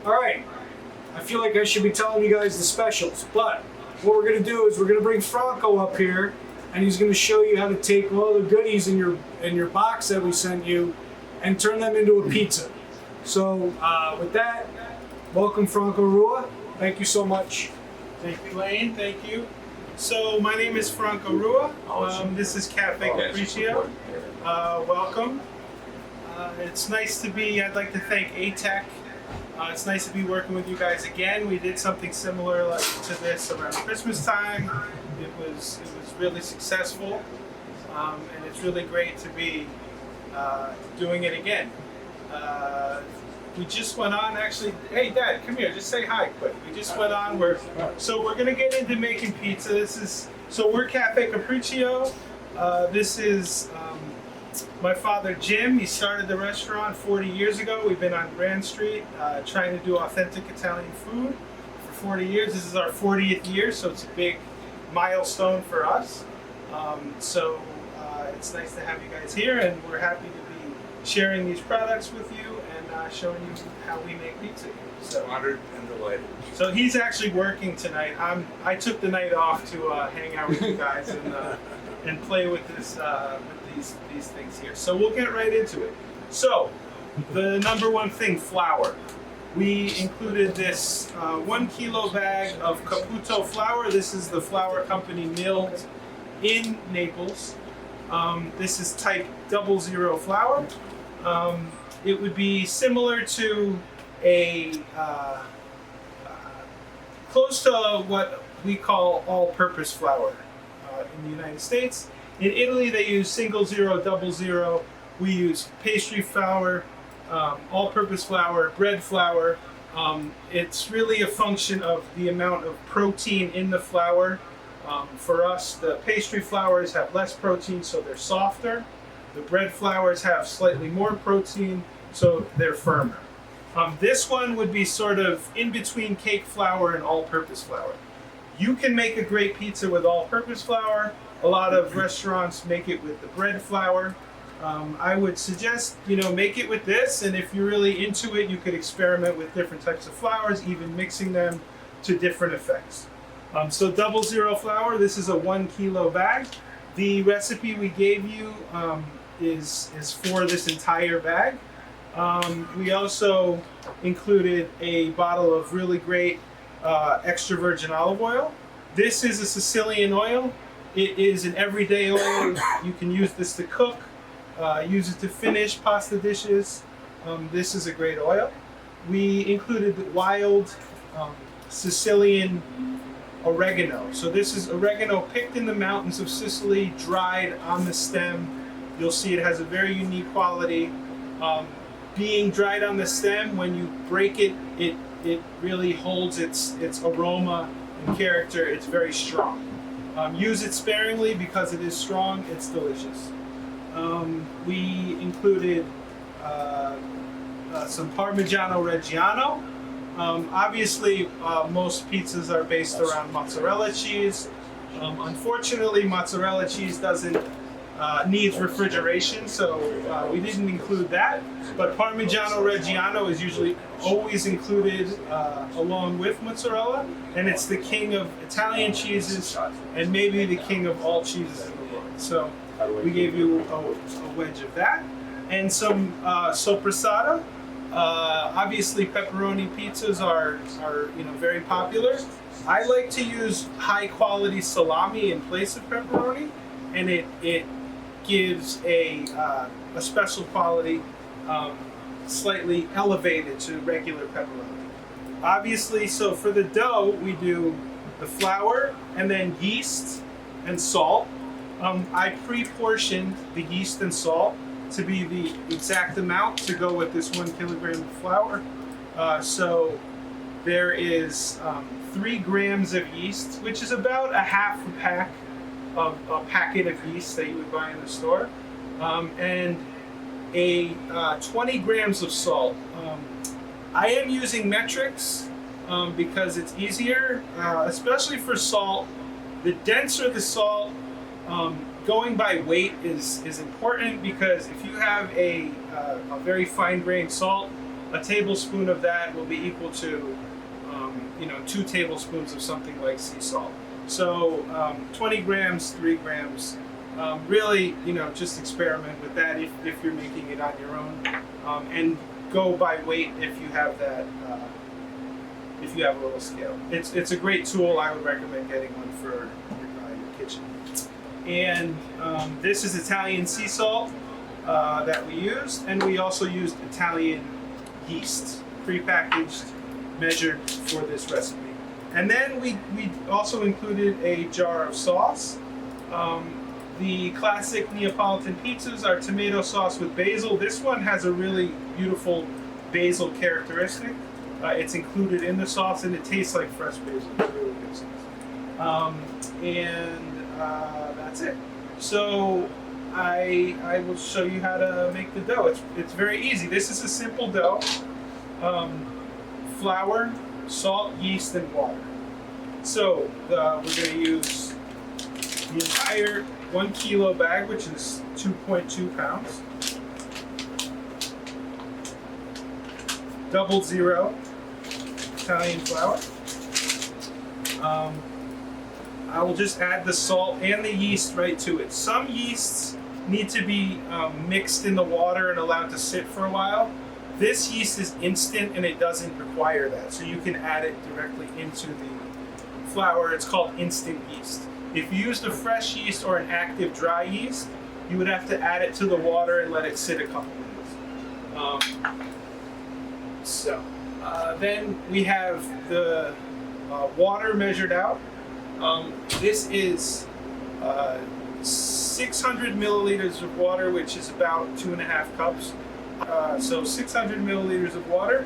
All right, I feel like I should be telling you guys the specials, but what we're gonna do is we're gonna bring Franco up here, and he's gonna show you how to take all the goodies in your box that we sent you and turn them into a pizza. So with that, welcome Franco Rua. Thank you so much. Thank you, Lane. Thank you. So my name is Franco Rua. This is Café Capriccio. Welcome. It's nice to be. I'd like to thank ATEC. It's nice to be working with you guys again. We did something similar to this around Christmas time. It was really successful, and it's really great to be doing it again. We just went on, actually. Hey, Dad, come here. Just say hi, quick. We just went on. We're gonna get into making pizza. We're Café Capriccio. This is my father, Jim. He started the restaurant 40 years ago. We've been on Grand Street trying to do authentic Italian food for 40 years. This is our 40th year, so it's a big milestone for us. It's nice to have you guys here, and we're happy to be sharing these products with you and showing you how we make pizza. So honored and delighted. So he's actually working tonight. I took the night off to hang out with you guys and play with this these things here. So we'll get right into it. So the number one thing, flour. We included this 1 kilo bag of Caputo flour. This is the flour company milled in Naples. This is type 00 flour. It would be similar to a close to what we call all-purpose flour in the United States. In Italy, they use 00, 00. We use pastry flour, all-purpose flour, bread flour. It's really a function of the amount of protein in the flour. For us, the pastry flours have less protein, so they're softer. The bread flours have slightly more protein, so they're firmer. This one would be sort of in between cake flour and all-purpose flour. You can make a great pizza with all-purpose flour. A lot of restaurants make it with the bread flour. I would suggest, make it with this, and if you're really into it, you could experiment with different types of flours, even mixing them to different effects. So 00 flour, this is a 1 kilo bag. The recipe we gave you is for this entire bag. We also included a bottle of really great extra virgin olive oil. This is a Sicilian oil. It is an everyday oil. You can use this to cook, use it to finish pasta dishes. This is a great oil. We included wild Sicilian oregano. So this is oregano picked in the mountains of Sicily, dried on the stem. You'll see it has a very unique quality. Being dried on the stem, when you break it, it really holds its aroma and character. It's very strong. Use it sparingly because it is strong. It's delicious. We included some Parmigiano Reggiano. Obviously, most pizzas are based around mozzarella cheese. Unfortunately, mozzarella cheese needs refrigeration, so we didn't include that. But Parmigiano Reggiano is usually always included along with mozzarella, and it's the king of Italian cheeses and maybe the king of all cheeses in the world. So we gave you a wedge of that, and some soppressata. Obviously, pepperoni pizzas are very popular. I like to use high quality salami in place of pepperoni, and it gives a special quality, slightly elevated to regular pepperoni. Obviously, so for the dough, we do the flour and then yeast and salt. I pre-portioned the yeast and salt to be the exact amount to go with this 1 kilogram of flour. So there is 3 grams of yeast, which is about a half a pack of a packet of yeast that you would buy in the store, and 20 grams of salt. I am using metrics because it's easier, especially for salt. The denser the salt, going by weight is important, because if you have a very fine-grained salt, a tablespoon of that will be equal to 2 tablespoons of something like sea salt. So 20 grams, 3 grams. Really, just experiment with that if you're making it on your own, and go by weight if you have that. If you have a little scale, it's a great tool. I would recommend getting one for your kitchen. And this is Italian sea salt that we used, and we also used Italian yeast, prepackaged, measured for this recipe. And then we also included a jar of sauce. The classic Neapolitan pizzas are tomato sauce with basil. This one has a really beautiful basil characteristic. It's included in the sauce, and it tastes like fresh basil. It's really good sauce. That's it. So I will show you how to make the dough. It's very easy. This is a simple dough. Flour, salt, yeast, and water. So we're going to use the entire 1 kilo bag, which is 2.2 pounds. 00 Italian flour. I will just add the salt and the yeast right to it. Some yeasts need to be mixed in the water and allowed to sit for a while. This yeast is instant and it doesn't require that, so you can add it directly into the flour. It's called instant yeast. If you used a fresh yeast or an active dry yeast, you would have to add it to the water and let it sit a couple minutes. Then we have the water measured out. This is 600 milliliters of water, which is about 2.5 cups. So 600 milliliters of water.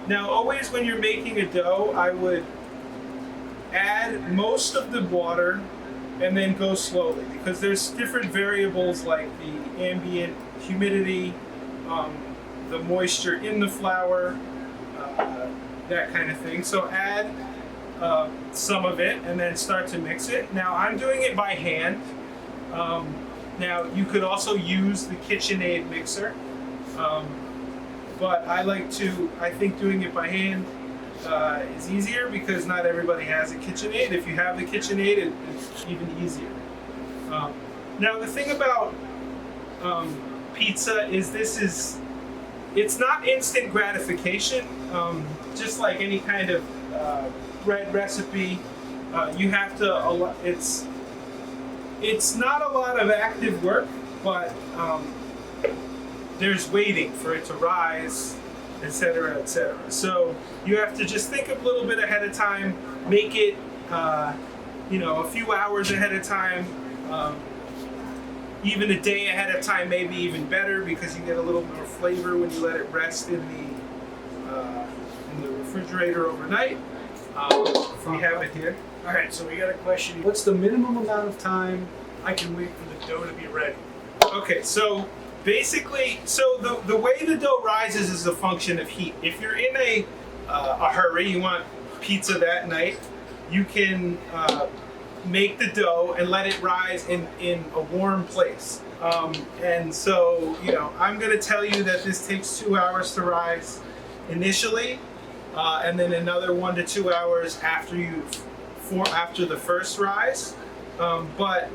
Now, always when you're making a dough, I would add most of the water and then go slowly, because there's different variables like the ambient humidity, the moisture in the flour, that kind of thing. So add some of it and then start to mix it. Now I'm doing it by hand. Now you could also use the KitchenAid mixer, but I think doing it by hand is easier because not everybody has a KitchenAid. If you have the KitchenAid, it's even easier. Now the thing about pizza is it's not instant gratification. Just like any kind of bread recipe, you have to. It's not a lot of active work, but there's waiting for it to rise, etc., etc. So you have to just think a little bit ahead of time, make it, a few hours ahead of time, even a day ahead of time, maybe even better, because you get a little more flavor when you let it rest in the refrigerator overnight. We have it here. All right, so we got a question. What's the minimum amount of time I can wait for the dough to be ready? Okay, so basically, the way the dough rises is a function of heat. If you're in a hurry, you want pizza that night, you can make the dough and let it rise in a warm place. And so, I'm going to tell you that this takes 2 hours to rise initially, and then another 1 to 2 hours after the first rise. But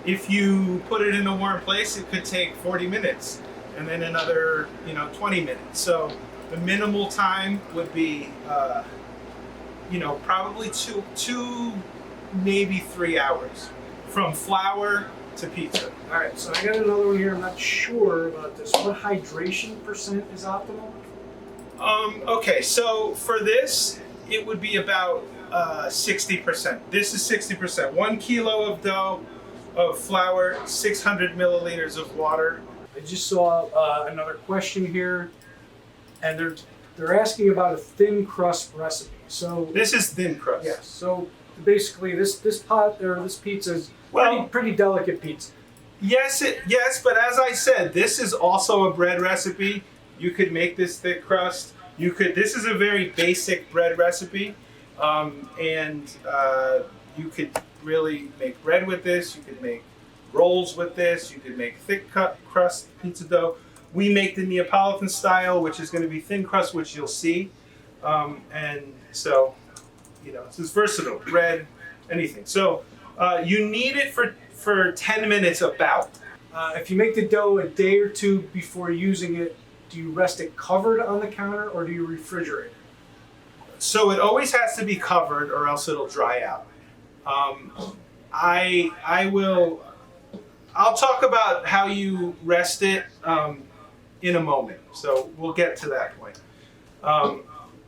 if you put it in a warm place, it could take 40 minutes, and then another 20 minutes. So the minimal time would be probably two maybe 3 hours from flour to pizza. All right, so I got another one here. I'm not sure about this. What hydration percent is optimal? Okay, so for this, it would be about 60%. This is 60%. 1 kilo of dough, of flour, 600 milliliters of water. I just saw another question here, and they're asking about a thin crust recipe. So this is thin crust. Yes. So basically, this pot or this pizza is pretty delicate pizza. Yes, but as I said, this is also a bread recipe. You could make this thick crust. This is a very basic bread recipe, and you could really make bread with this. You could make rolls with this. You could make thick cut crust pizza dough. We make the Neapolitan style, which is going to be thin crust, which you'll see. And so, it's versatile, bread, anything. So you need it for 10 minutes about. If you make the dough a day or two before using it, do you rest it covered on the counter or do you refrigerate it? So it always has to be covered or else it'll dry out. I'll talk about how you rest it in a moment. So we'll get to that point.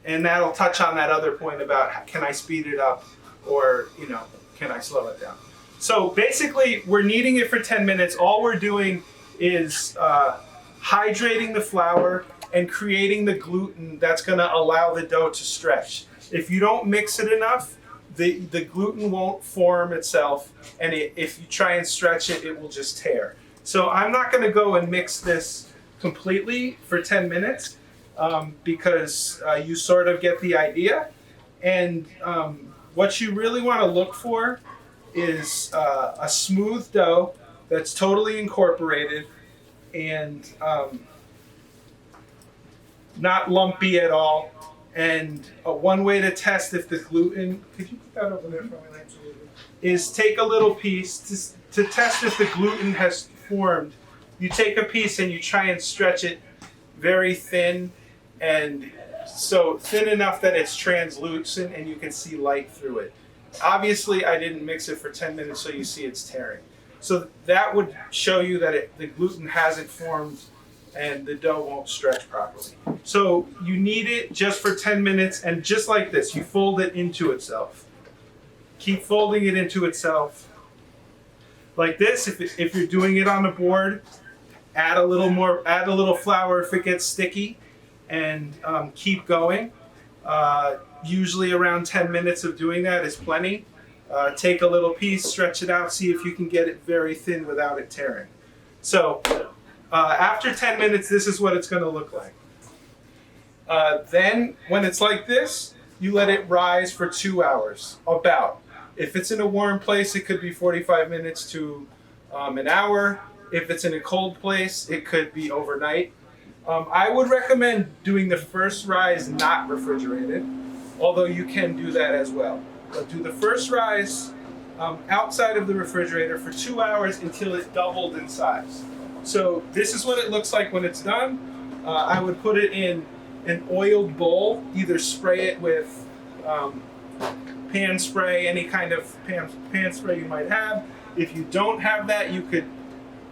And that'll touch on that other point about can I speed it up or, can I slow it down? So basically we're kneading it for 10 minutes. All we're doing is hydrating the flour and creating the gluten that's going to allow the dough to stretch. If you don't mix it enough, the gluten won't form itself, and if you try and stretch it, it will just tear. So I'm not going to go and mix this completely for 10 minutes because you sort of get the idea. And what you really want to look for is a smooth dough that's totally incorporated and not lumpy at all. And one way to test if the gluten, could you put that over there for me, Lance? Is take a little piece to test if the gluten has formed. You take a piece and you try and stretch it very thin, and so thin enough that it's translucent and you can see light through it. Obviously, I didn't mix it for 10 minutes, so you see it's tearing. So that would show you that the gluten hasn't formed and the dough won't stretch properly. So you knead it just for 10 minutes, and just like this, you fold it into itself. Keep folding it into itself. Like this, if you're doing it on a board, add a little flour if it gets sticky, and keep going. Usually around 10 minutes of doing that is plenty. Take a little piece, stretch it out, see if you can get it very thin without it tearing. So after 10 minutes, this is what it's going to look like. Then, when it's like this, you let it rise for 2 hours, about. If it's in a warm place, it could be 45 minutes to an hour. If it's in a cold place, it could be overnight. I would recommend doing the first rise not refrigerated, although you can do that as well. But do the first rise outside of the refrigerator for 2 hours until it doubled in size. So this is what it looks like when it's done. I would put it in an oiled bowl, either spray it with pan spray, any kind of pan spray you might have. If you don't have that, you could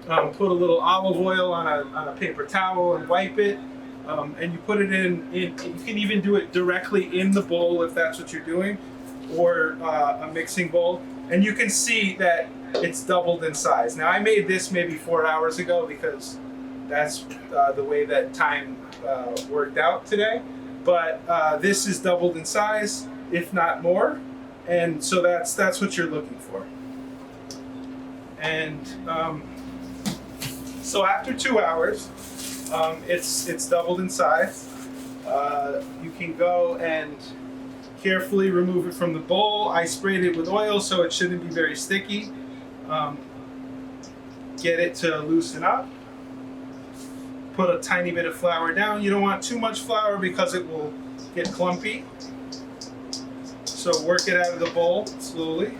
put a little olive oil on a paper towel and wipe it. And you put it in, you can even do it directly in the bowl if that's what you're doing, or a mixing bowl. And you can see that it's doubled in size. Now I made this maybe 4 hours ago because that's the way that time worked out today. But this is doubled in size, if not more. And so that's what you're looking for. And so after 2 hours, it's doubled in size. You can go and carefully remove it from the bowl. I sprayed it with oil so it shouldn't be very sticky. Get it to loosen up. Put a tiny bit of flour down. You don't want too much flour because it will get clumpy. So work it out of the bowl slowly.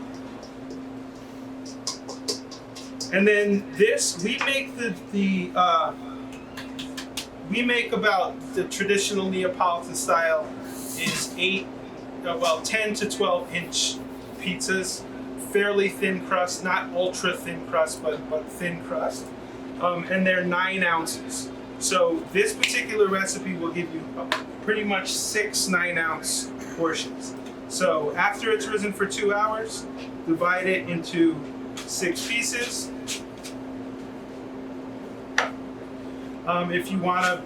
And then this, we make about the traditional Neapolitan style is 10 to 12 inch pizzas, fairly thin crust, not ultra thin crust, but thin crust. And they're 9 ounces. So this particular recipe will give you pretty much 6 9-ounce portions. So after it's risen for 2 hours, divide it into 6 pieces. If you want to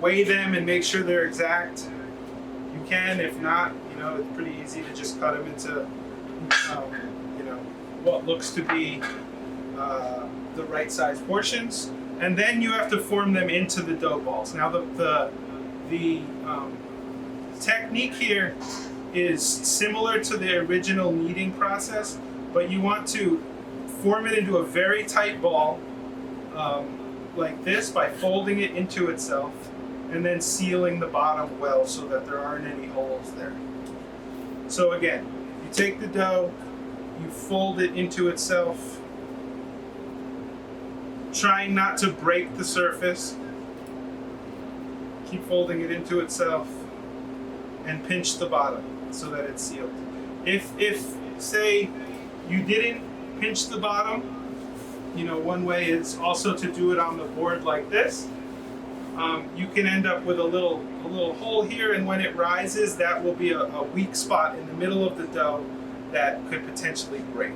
weigh them and make sure they're exact, you can. If not, it's pretty easy to just cut them into, what looks to be the right size portions. And then you have to form them into the dough balls. Now the technique here is similar to the original kneading process, but you want to form it into a very tight ball, like this by folding it into itself and then sealing the bottom well so that there aren't any holes there. So again, you take the dough, you fold it into itself, trying not to break the surface. Keep folding it into itself and pinch the bottom so that it's sealed. If say you didn't pinch the bottom, you know, one way is also to do it on the board like this. You can end up with a little hole here, and when it rises, that will be a weak spot in the middle of the dough that could potentially break,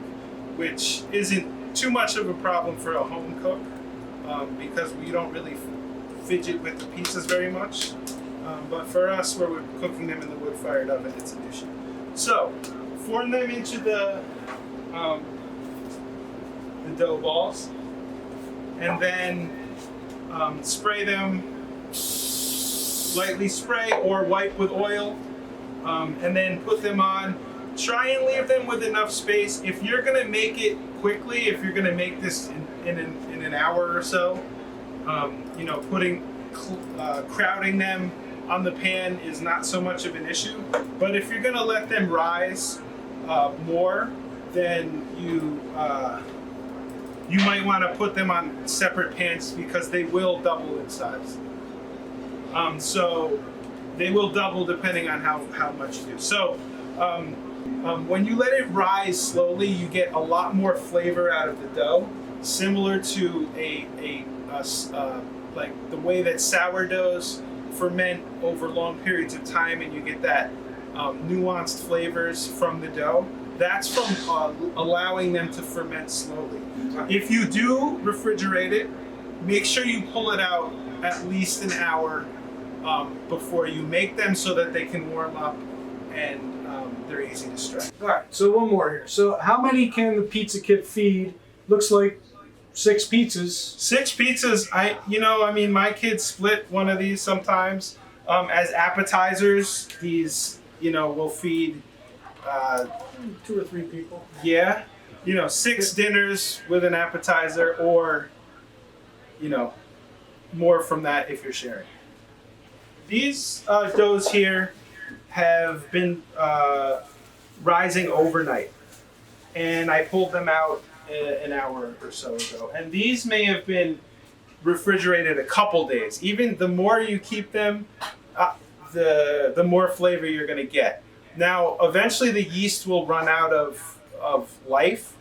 which isn't too much of a problem for a home cook because we don't really fidget with the pizzas very much. But for us, where we're cooking them in the wood-fired oven, it's an issue. So, form them into the dough balls, and then spray them, lightly spray or wipe with oil, and then put them on. Try and leave them with enough space. If you're gonna make it quickly, if you're gonna make this in an hour or so, you know, crowding them on the pan is not so much of an issue. But if you're gonna let them rise more, then you might want to put them on separate pans because they will double in size. So they will double depending on how much you do. So when you let it rise slowly, you get a lot more flavor out of the dough, similar to like the way that sourdoughs ferment over long periods of time, and you get that nuanced flavors from the dough. That's from allowing them to ferment slowly. If you do refrigerate it, make sure you pull it out at least an hour before you make them so that they can warm up and they're easy to stretch. All right, so one more here. So how many can the pizza kit feed? Looks like 6 pizzas. 6 pizzas. I mean, my kids split one of these sometimes. As appetizers, these, you know, will feed 2 or 3 people. Yeah, you know, 6 dinners with an appetizer, or, you know, more from that if you're sharing. These doughs here have been rising overnight, and I pulled them out an hour or so ago. And these may have been refrigerated a couple days. Even the more you keep them, the more flavor you're going to get. Now, eventually the yeast will run out of life,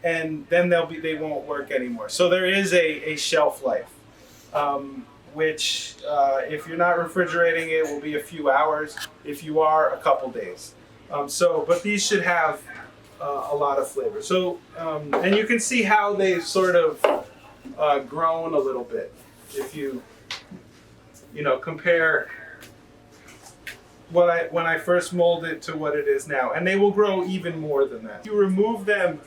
and then they won't work anymore. So there is a shelf life, which if you're not refrigerating it, will be a few hours. If you are, a couple days. But these should have a lot of flavor. So, and you can see how they've sort of grown a little bit. If you compare when I first molded to what it is now, and they will grow even more than that. If you remove them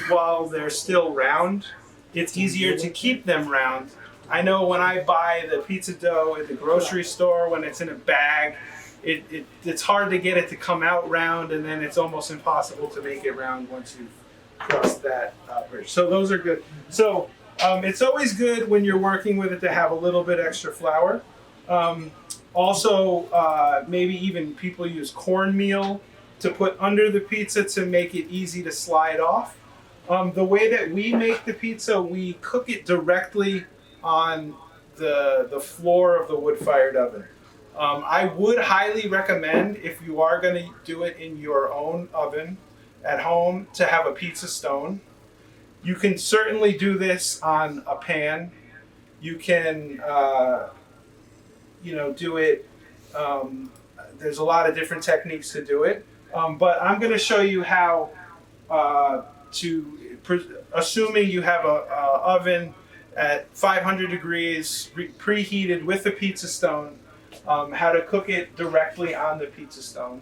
while they're still round, it's easier to keep them round. I know when I buy the pizza dough at the grocery store, when it's in a bag, it's hard to get it to come out round, and then it's almost impossible to make it round once you've crossed that bridge. So those are good. So it's always good when you're working with it to have a little bit extra flour. Also, maybe even people use cornmeal to put under the pizza to make it easy to slide off. The way that we make the pizza, we cook it directly on the floor of the wood-fired oven. I would highly recommend, if you are going to do it in your own oven at home, to have a pizza stone. You can certainly do this on a pan. You can do it. There's a lot of different techniques to do it, but I'm going to show you how assuming you have a oven at 500 degrees preheated with a pizza stone, how to cook it directly on the pizza stone.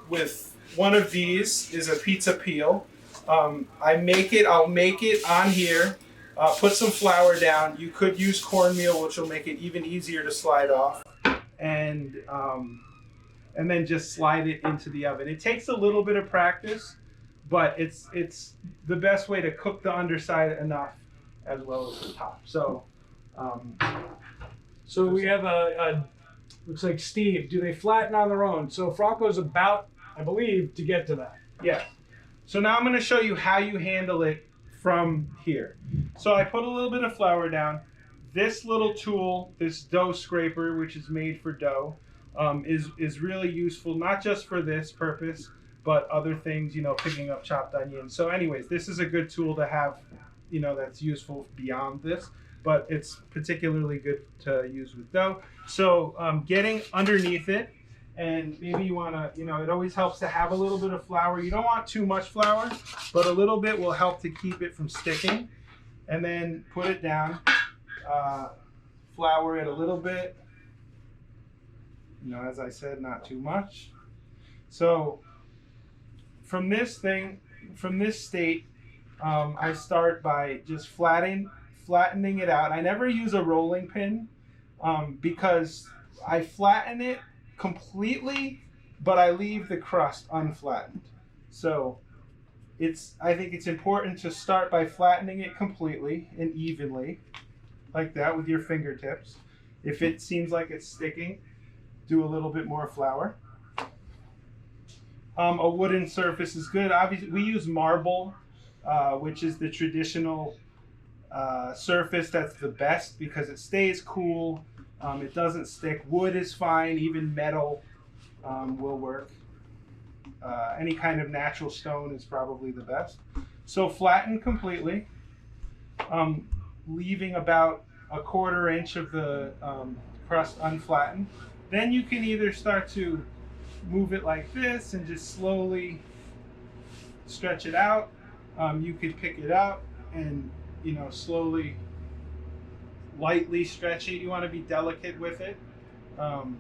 With one of these is a pizza peel. I'll make it on here. Put some flour down. You could use cornmeal, which will make it even easier to slide off, and then just slide it into the oven. It takes a little bit of practice, but it's the best way to cook the underside enough as well as the top. So Um, So we have looks like Steve. Do they flatten on their own? So Franco's about, I believe, to get to that. yeah. So now I'm going to show you how you handle it from here. So I put a little bit of flour down. This little tool, this dough scraper, which is made for dough, is really useful, not just for this purpose, but other things, you know, picking up chopped onions. So anyways, this is a good tool to have, you know, that's useful beyond this, but it's particularly good to use with dough. So getting underneath it, and maybe you want to, you know, it always helps to have a little bit of flour. You don't want too much flour, but a little bit will help to keep it from sticking. And then put it down, flour it a little bit. You know, as I said, not too much. So from this state, I start by just flattening it out. I never use a rolling pin because I flatten it completely, but I leave the crust unflattened. So I think it's important to start by flattening it completely and evenly, like that with your fingertips. If it seems like it's sticking, do a little bit more flour. A wooden surface is good. Obviously, we use marble, which is the traditional surface that's the best because it stays cool. It doesn't stick. Wood is fine. Even metal will work. Any kind of natural stone is probably the best. So flatten completely, leaving about a 1/4 inch of the crust unflattened. Then you can either start to move it like this and just slowly stretch it out. You could pick it up and, you know, slowly, lightly stretch it. You want to be delicate with it. And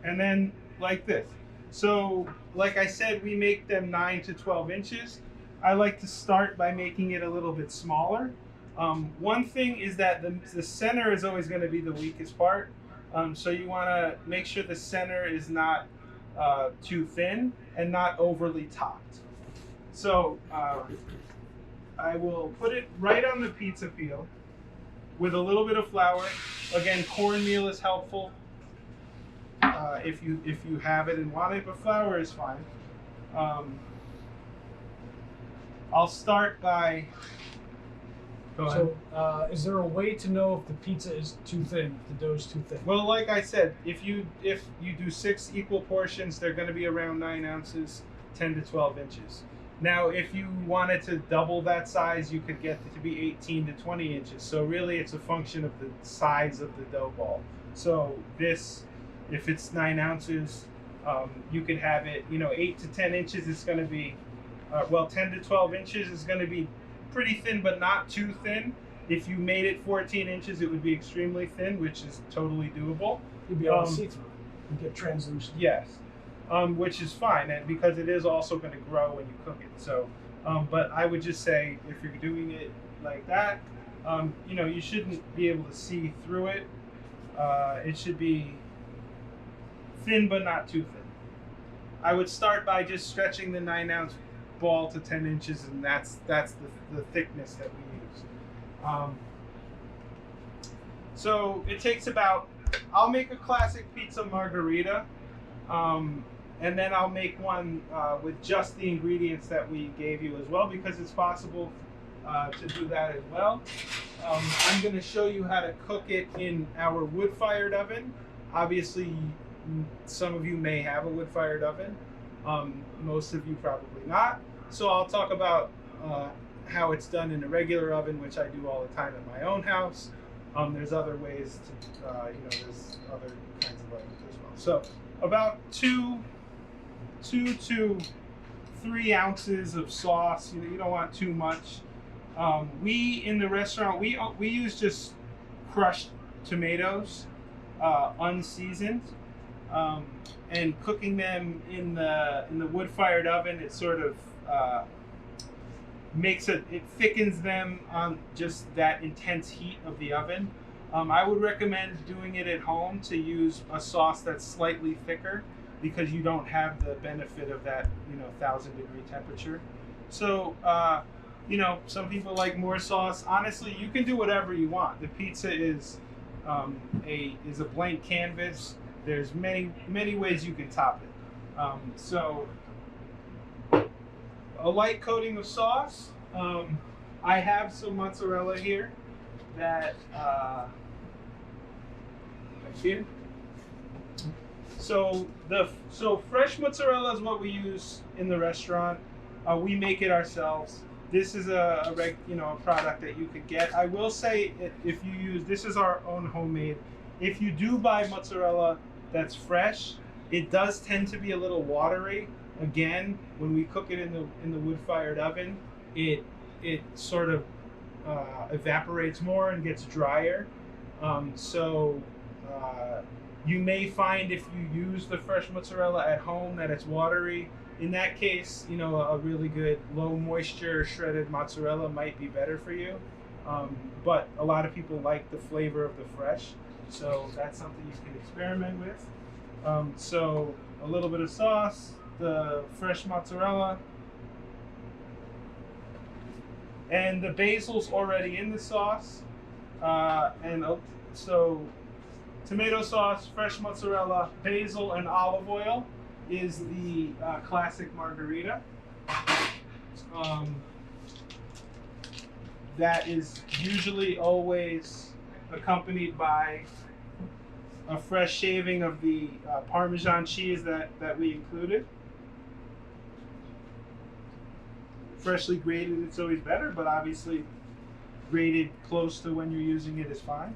then like this. So, like I said, we make them 9 to 12 inches. I like to start by making it a little bit smaller. One thing is that the center is always going to be the weakest part. So you want to make sure the center is not too thin and not overly topped. So I will put it right on the pizza peel with a little bit of flour. Again, cornmeal is helpful if you have it and want it, but flour is fine. I'll start by. Go ahead. So is there a way to know if the pizza is too thin, if the dough is too thin? Well, like I said, if you do 6 equal portions, they're going to be around 9 ounces, 10 to 12 inches. Now, if you wanted to double that size, you could get it to be 18 to 20 inches. So really, it's a function of the size of the dough ball. So this, if it's 9 ounces, you could have it, you know, 8 to 10 inches is going to be, 10 to 12 inches is going to be pretty thin, but not too thin. If you made it 14 inches, it would be extremely thin, which is totally doable. You'd be able to see through it and get translucent. Yes. Which is fine, and because it is also going to grow when you cook it. So, but I would just say if you're doing it like that, you know, you shouldn't be able to see through it. It should be thin, but not too thin. I would start by just stretching the 9 ounce ball to 10 inches, and that's the thickness that we use. So it takes about. I'll make a classic pizza margherita. And then I'll make one with just the ingredients that we gave you as well, because it's possible to do that as well. I'm going to show you how to cook it in our wood-fired oven. Obviously, some of you may have a wood-fired oven. Most of you probably not. So I'll talk about how it's done in a regular oven, which I do all the time at my own house. There's other ways to, you know, there's other kinds of ovens as well. So about 2 to 3 ounces of sauce. You know, you don't want too much. We in the restaurant we use just crushed tomatoes, unseasoned, and cooking them in the wood-fired oven. It sort of it thickens them on just that intense heat of the oven. I would recommend doing it at home to use a sauce that's slightly thicker, because you don't have the benefit of that, you know, 1,000-degree temperature. So some people like more sauce. Honestly, you can do whatever you want. The pizza is a blank canvas. There's many ways you can top it. So a light coating of sauce. I have some mozzarella here that here. So fresh mozzarella is what we use in the restaurant. We make it ourselves. This is a product that you could get. I will say if you use, this is our own homemade. If you do buy mozzarella that's fresh, it does tend to be a little watery. Again, when we cook it in the wood-fired oven, it sort of evaporates more and gets drier. You may find if you use the fresh mozzarella at home that it's watery. In that case, a really good low moisture shredded mozzarella might be better for you. But a lot of people like the flavor of the fresh, so that's something you can experiment with. So a little bit of sauce, the fresh mozzarella, and the basil's already in the sauce. So tomato sauce, fresh mozzarella, basil, and olive oil is the classic margarita. That is usually always accompanied by a fresh shaving of the Parmesan cheese that we included. Freshly grated, it's always better, but obviously grated close to when you're using it is fine.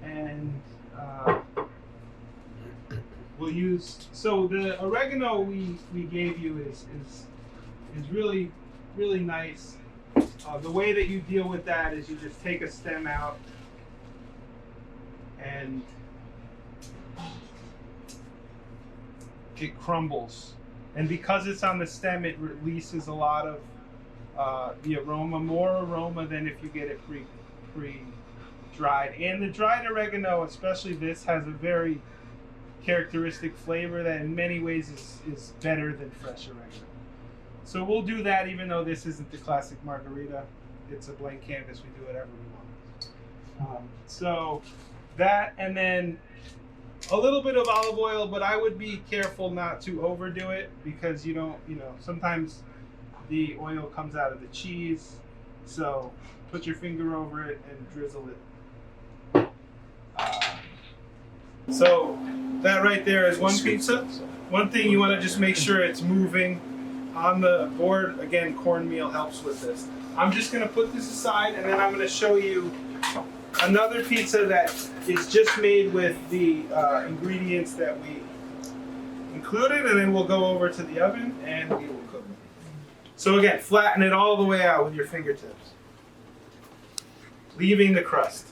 And we'll use, so the oregano we gave you is really nice. The way that you deal with that is you just take a stem out and it crumbles. And because it's on the stem, it releases a lot of the aroma, more aroma than if you get it pre-dried. And the dried oregano, especially this, has a very characteristic flavor that in many ways is better than fresh oregano. So we'll do that even though this isn't the classic margarita. It's a blank canvas, we do whatever we want. So that, and then a little bit of olive oil, but I would be careful not to overdo it because sometimes the oil comes out of the cheese. So put your finger over it and drizzle it. So that right there is one pizza. One thing you want to just make sure it's moving on the board. Again, cornmeal helps with this. I'm just going to put this aside and then I'm going to show you another pizza that is just made with the ingredients that we included, and then we'll go over to the oven and we will cook it. So again, flatten it all the way out with your fingertips, leaving the crust.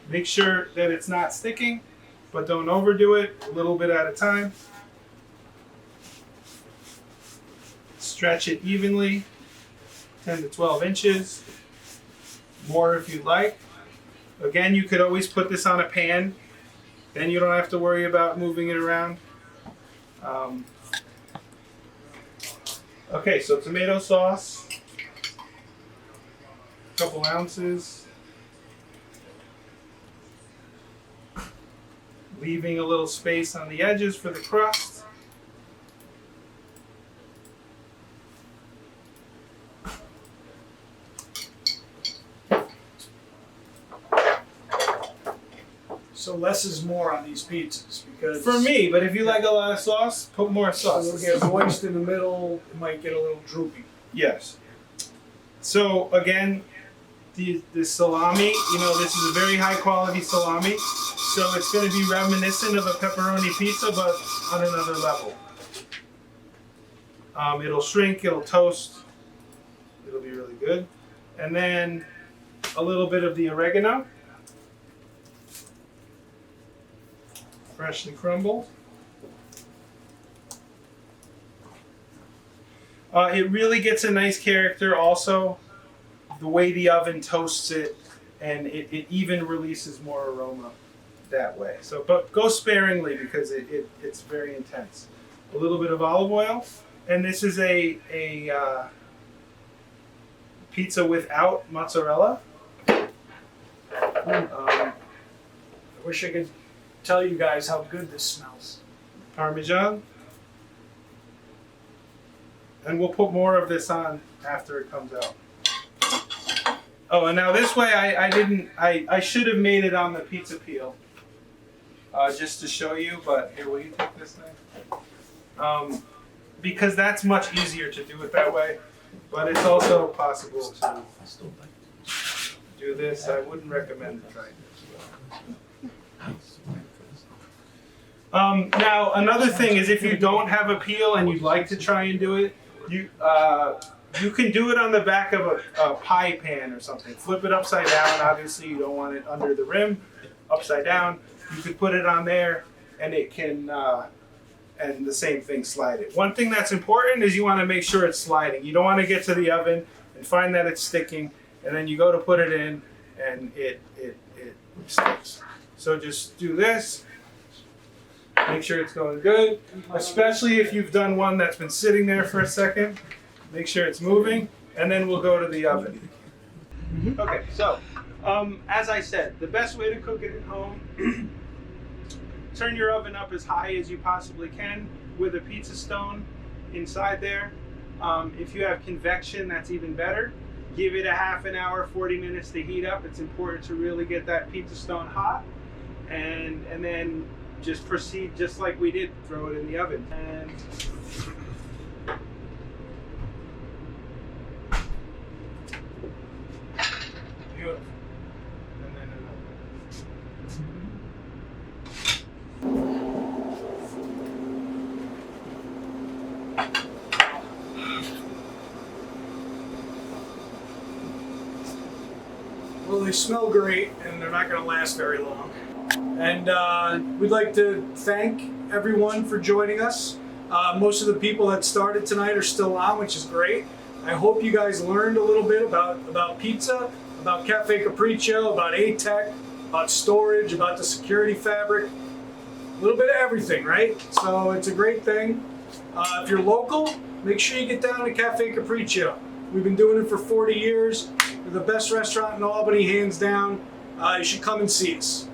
Make sure that it's not sticking, but don't overdo it, a little bit at a time. Stretch it evenly, 10 to 12 inches. More if you'd like. Again, you could always put this on a pan. Then you don't have to worry about moving it around. Okay, so tomato sauce, a couple ounces. Leaving a little space on the edges for the crust. So less is more on these pizzas because For me, but if you like a lot of sauce, put more sauce. it'll get moist in the middle. It might get a little droopy. Yes. So again, the salami, this is a very high quality salami. So it's going to be reminiscent of a pepperoni pizza, but on another level. It'll shrink, it'll toast, it'll be really good. And then a little bit of the oregano, freshly crumbled. It really gets a nice character also, the way the oven toasts it, and it even releases more aroma that way. So, but go sparingly because it's very intense. A little bit of olive oil, And this is a pizza without mozzarella. I wish I could tell you guys how good this smells. Parmesan. And we'll put more of this on after it comes out. Oh, and now this way I should have made it on the pizza peel. Just to show you, but here, will you take this thing? Because that's much easier to do it that way, but it's also possible to do this. I wouldn't recommend trying this. Now, another thing is if you don't have a peel and you'd like to try and do it, you can do it on the back of a pie pan or something. Flip it upside down. Obviously, you don't want it under the rim, upside down. You could put it on there, and it can, and the same thing, slide it. One thing that's important is you want to make sure it's sliding. You don't want to get to the oven and find that it's sticking, and then you go to put it in, and it sticks. So just do this. Make sure it's going good, especially if you've done one that's been sitting there for a second. Make sure it's moving, and then we'll go to the oven. Okay, so as I said, the best way to cook it at home, turn your oven up as high as you possibly can with a pizza stone inside there. If you have convection, that's even better. Give it a half an hour, 40 minutes to heat up. It's important to really get that pizza stone hot, and then just proceed just like we did. Throw it in the oven. And beautiful. And then Well, they smell great, and they're not going to last very long. And we'd like to thank everyone for joining us. Most of the people that started tonight are still on, which is great. I hope you guys learned a little bit about pizza, about Café Capriccio, about ATEC, about storage, about the security fabric, a little bit of everything, right? So it's a great thing. If you're local, make sure you get down to Café Capriccio. We've been doing it for 40 years. We're the best restaurant in Albany, hands down. You should come and see us.